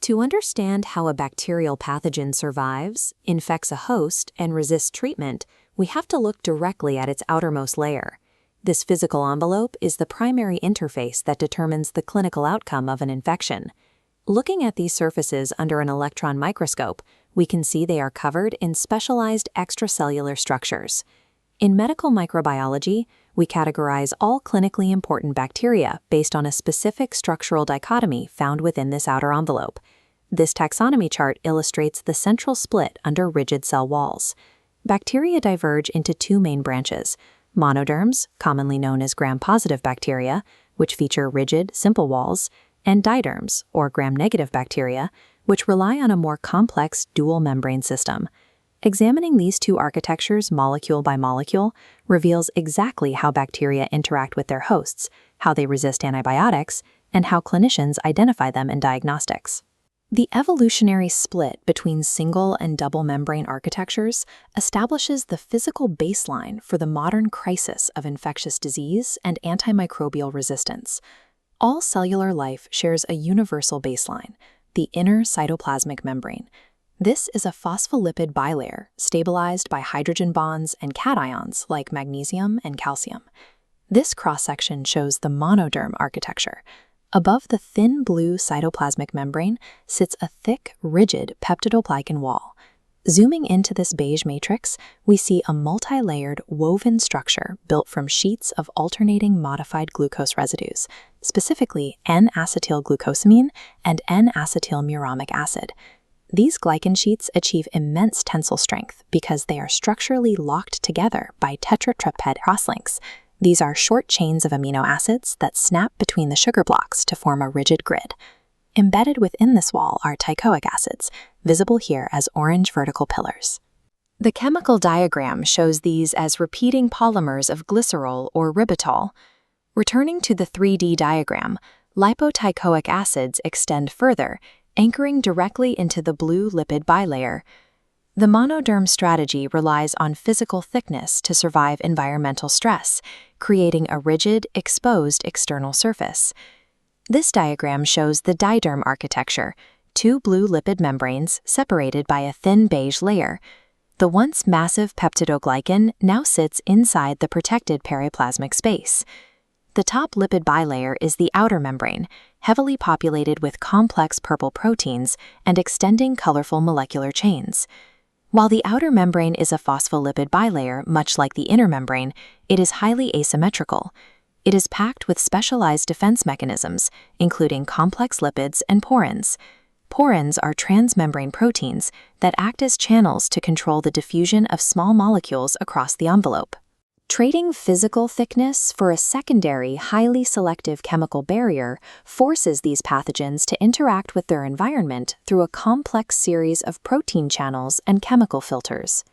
To understand how a bacterial pathogen survives, infects a host, and resists treatment, we have to look directly at its outermost layer. This physical envelope is the primary interface that determines the clinical outcome of an infection. Looking at these surfaces under an electron microscope, we can see they are covered in specialized extracellular structures. In medical microbiology, we categorize all clinically important bacteria based on a specific structural dichotomy found within this outer envelope. This taxonomy chart illustrates the central split under rigid cell walls. Bacteria diverge into two main branches: monoderms, commonly known as gram-positive bacteria, which feature rigid, simple walls, and diderms, or gram-negative bacteria, which rely on a more complex dual membrane system. Examining these two architectures molecule by molecule reveals exactly how bacteria interact with their hosts, how they resist antibiotics, and how clinicians identify them in diagnostics. The evolutionary split between single and double membrane architectures establishes the physical baseline for the modern crisis of infectious disease and antimicrobial resistance. All cellular life shares a universal baseline, the inner cytoplasmic membrane. This is a phospholipid bilayer stabilized by hydrogen bonds and cations like magnesium and calcium. This cross-section shows the monoderm architecture. Above the thin blue cytoplasmic membrane sits a thick, rigid peptidoglycan wall. Zooming into this beige matrix, we see a multi-layered woven structure built from sheets of alternating modified glucose residues, specifically N-acetylglucosamine and N-acetylmuramic acid. These glycan sheets achieve immense tensile strength because they are structurally locked together by tetratreptide crosslinks. These are short chains of amino acids that snap between the sugar blocks to form a rigid grid. Embedded within this wall are teichoic acids, visible here as orange vertical pillars. The chemical diagram shows these as repeating polymers of glycerol or ribitol. Returning to the 3D diagram, lipoteichoic acids extend further, anchoring directly into the blue lipid bilayer. The monoderm strategy relies on physical thickness to survive environmental stress, creating a rigid, exposed external surface. This diagram shows the diderm architecture, two blue lipid membranes separated by a thin beige layer. The once massive peptidoglycan now sits inside the protected periplasmic space. The top lipid bilayer is the outer membrane, heavily populated with complex purple proteins and extending colorful molecular chains. While the outer membrane is a phospholipid bilayer, much like the inner membrane, it is highly asymmetrical. It is packed with specialized defense mechanisms, including complex lipids and porins. Porins are transmembrane proteins that act as channels to control the diffusion of small molecules across the envelope. Trading physical thickness for a secondary, highly selective chemical barrier forces these pathogens to interact with their environment through a complex series of protein channels and chemical filters.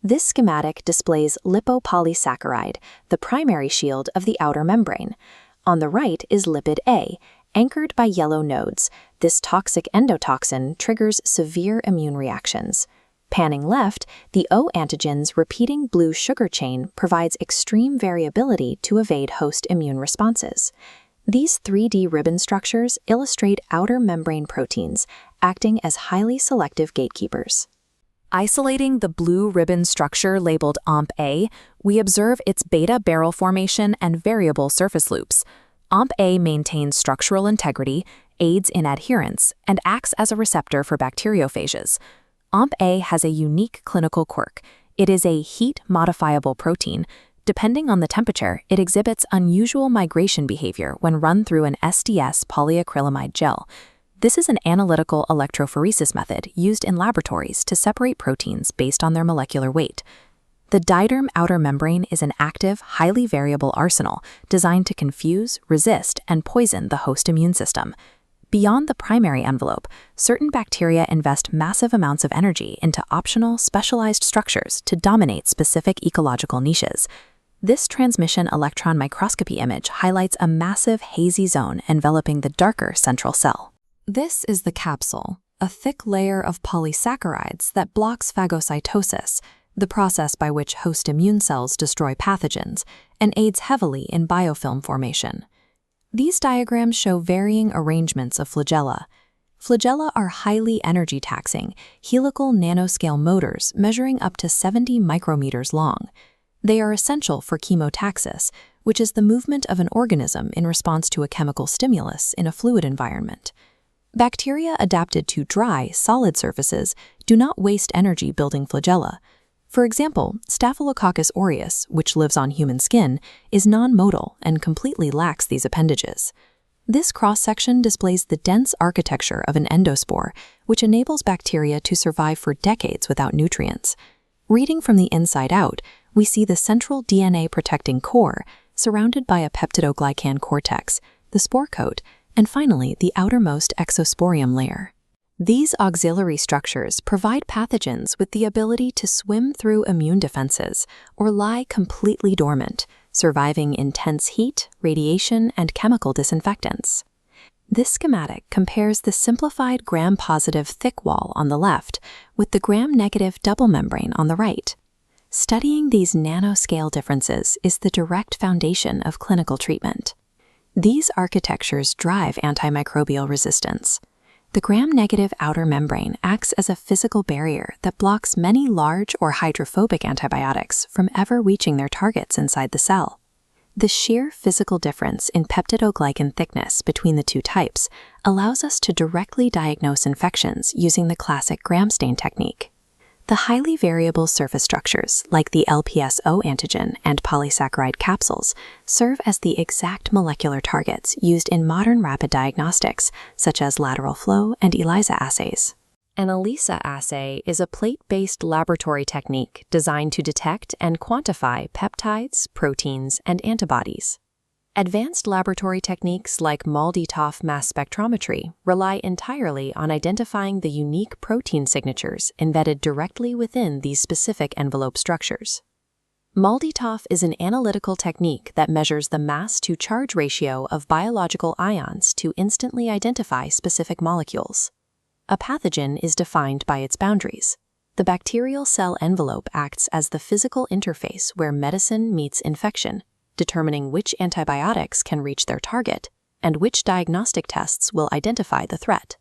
This schematic displays lipopolysaccharide, the primary shield of the outer membrane. On the right is lipid A, anchored by yellow nodes. This toxic endotoxin triggers severe immune reactions. Panning left, the O antigen's repeating blue sugar chain provides extreme variability to evade host immune responses. These 3D ribbon structures illustrate outer membrane proteins, acting as highly selective gatekeepers. Isolating the blue ribbon structure labeled OMP-A, we observe its beta barrel formation and variable surface loops. OMP-A maintains structural integrity, aids in adherence, and acts as a receptor for bacteriophages. OMP-A has a unique clinical quirk. It is a heat-modifiable protein. Depending on the temperature, it exhibits unusual migration behavior when run through an SDS polyacrylamide gel. This is an analytical electrophoresis method used in laboratories to separate proteins based on their molecular weight. The diderm outer membrane is an active, highly variable arsenal designed to confuse, resist, and poison the host immune system. Beyond the primary envelope, certain bacteria invest massive amounts of energy into optional, specialized structures to dominate specific ecological niches. This transmission electron microscopy image highlights a massive hazy zone enveloping the darker central cell. This is the capsule, a thick layer of polysaccharides that blocks phagocytosis, the process by which host immune cells destroy pathogens, and aids heavily in biofilm formation. These diagrams show varying arrangements of flagella. Flagella are highly energy-taxing, helical nanoscale motors measuring up to 70 micrometers long. They are essential for chemotaxis, which is the movement of an organism in response to a chemical stimulus in a fluid environment. Bacteria adapted to dry, solid surfaces do not waste energy building flagella. For example, Staphylococcus aureus, which lives on human skin, is non-motile and completely lacks these appendages. This cross-section displays the dense architecture of an endospore, which enables bacteria to survive for decades without nutrients. Reading from the inside out, we see the central DNA-protecting core, surrounded by a peptidoglycan cortex, the spore coat, and finally the outermost exosporium layer. These auxiliary structures provide pathogens with the ability to swim through immune defenses or lie completely dormant, surviving intense heat, radiation, and chemical disinfectants. This schematic compares the simplified gram-positive thick wall on the left with the gram-negative double membrane on the right. Studying these nanoscale differences is the direct foundation of clinical treatment. These architectures drive antimicrobial resistance. The gram-negative outer membrane acts as a physical barrier that blocks many large or hydrophobic antibiotics from ever reaching their targets inside the cell. The sheer physical difference in peptidoglycan thickness between the two types allows us to directly diagnose infections using the classic gram stain technique. The highly variable surface structures, like the LPS-O antigen and polysaccharide capsules, serve as the exact molecular targets used in modern rapid diagnostics, such as lateral flow and ELISA assays. An ELISA assay is a plate-based laboratory technique designed to detect and quantify peptides, proteins, and antibodies. Advanced laboratory techniques like MALDI-TOF mass spectrometry rely entirely on identifying the unique protein signatures embedded directly within these specific envelope structures. MALDI-TOF is an analytical technique that measures the mass-to-charge ratio of biological ions to instantly identify specific molecules. A pathogen is defined by its boundaries. The bacterial cell envelope acts as the physical interface where medicine meets infection, determining which antibiotics can reach their target and which diagnostic tests will identify the threat.